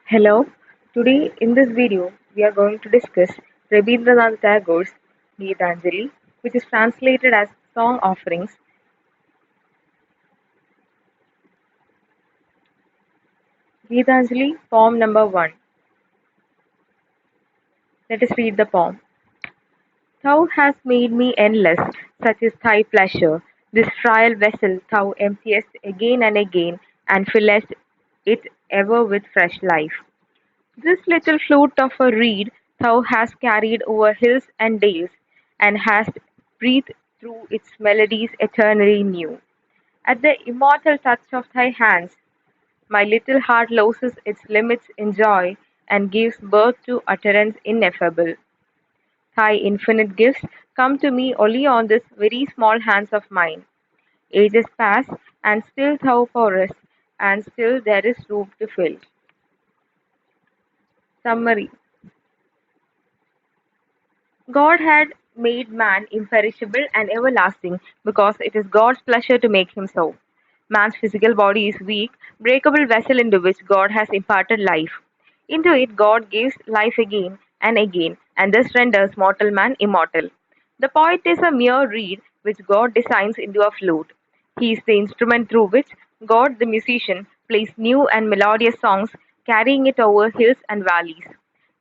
Hello, today in this video we are going to discuss Rabindranath Tagore's Gitanjali, which is translated as Song Offerings. Gitanjali, poem number 1. Let us read the poem. Thou hast made me endless, such is thy pleasure. This frail vessel thou emptiest again and again, and fillest it ever with fresh life. This little flute of a reed thou hast carried over hills and dales, and hast breathed through its melodies eternally new. At the immortal touch of thy hands, my little heart loses its limits in joy, and gives birth to utterance ineffable. Thy infinite gifts come to me only on this very small hands of mine. Ages pass, and still thou pourest, and still there is room to fill. Summary. God had made man imperishable and everlasting because it is God's pleasure to make him so. Man's physical body is weak, breakable vessel into which God has imparted life. Into it God gives life again and again, and thus renders mortal man immortal. The poet is a mere reed which God designs into a flute. He is the instrument through which God, the musician, plays new and melodious songs, carrying it over hills and valleys.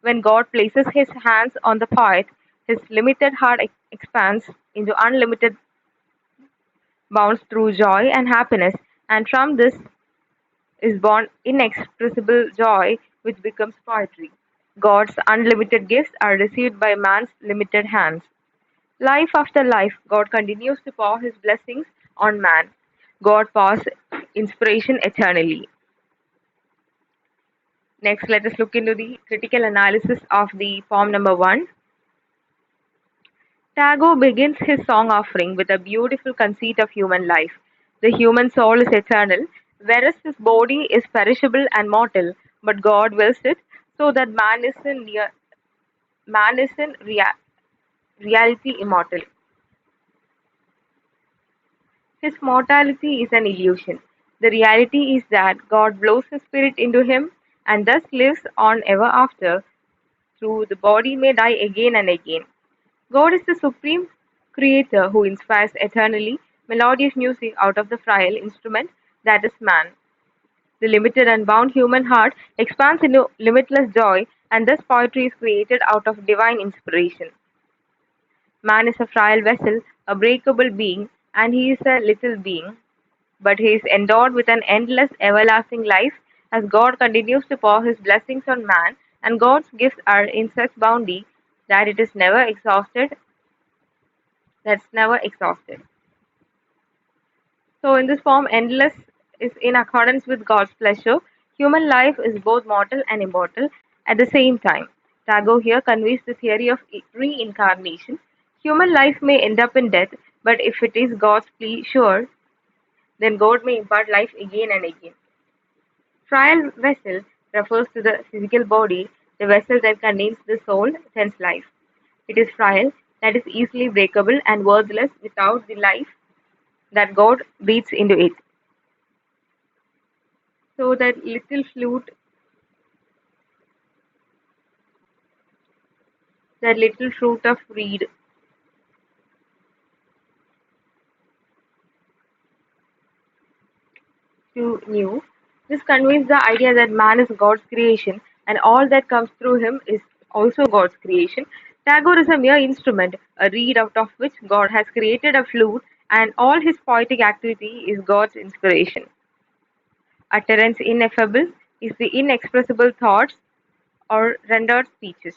When God places his hands on the poet, his limited heart expands into unlimited bounds through joy and happiness, and from this is born inexpressible joy, which becomes poetry. God's unlimited gifts are received by man's limited hands. Life after life, God continues to pour his blessings on man. God pours inspiration eternally. Next, let us look into the critical analysis of the poem number 1. Tagore begins his song offering with a beautiful conceit of human life. The human soul is eternal, whereas his body is perishable and mortal, but God wills it so that man is in reality immortal. His mortality is an illusion. The reality is that God blows his spirit into him and thus lives on ever after, through the body may die again and again. God is the supreme creator who inspires eternally melodious music out of the frail instrument that is man. The limited and bound human heart expands into limitless joy, and thus poetry is created out of divine inspiration. Man is a frail vessel, a breakable being, and he is a little being, but he is endowed with an endless, everlasting life as God continues to pour his blessings on man, and God's gifts are in such bounty that it is never exhausted, that's never exhausted. So, in this form, endless is in accordance with God's pleasure. Human life is both mortal and immortal at the same time. Tagore here conveys the theory of reincarnation. Human life may end up in death, but if it is God's pleasure, then God may impart life again and again. Frail vessel refers to the physical body, the vessel that contains the soul, sense life. It is frail, that is easily breakable and worthless without the life that God breathes into it. So that little fruit of reed to new. This conveys the idea that man is God's creation and all that comes through him is also God's creation. Tagore is a mere instrument, a reed out of which God has created a flute, and all his poetic activity is God's inspiration. Utterance ineffable is the inexpressible thoughts or rendered speeches.